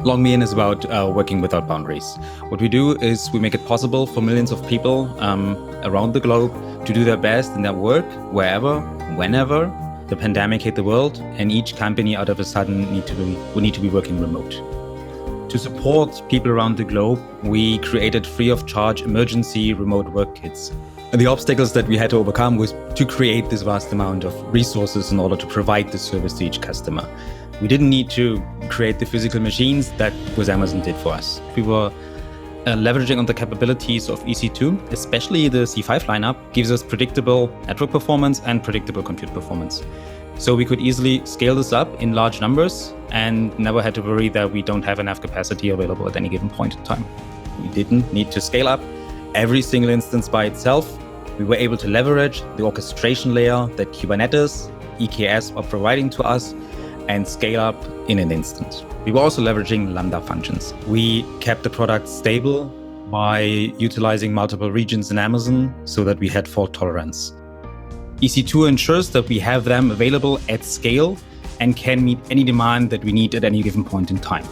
LogMeIn is about working without boundaries. What we do is we make it possible for millions of people around the globe to do their best in their work, wherever, whenever. The pandemic hit the world, and each company out of a sudden we need to be working remote. To support people around the globe, we created free of charge emergency remote work kits. And the obstacles that we had to overcome was to create this vast amount of resources in order to provide this service to each customer. We didn't need to create the physical machines that Amazon did for us. We were leveraging on the capabilities of EC2, especially the C5 lineup gives us predictable network performance and predictable compute performance. So we could easily scale this up in large numbers and never had to worry that we don't have enough capacity available at any given point in time. We didn't need to scale up every single instance by itself. We were able to leverage the orchestration layer that Kubernetes, EKS are providing to us and scale up in an instant. We were also leveraging Lambda functions. We kept the product stable by utilizing multiple regions in Amazon so that we had fault tolerance. EC2 ensures that we have them available at scale and can meet any demand that we need at any given point in time.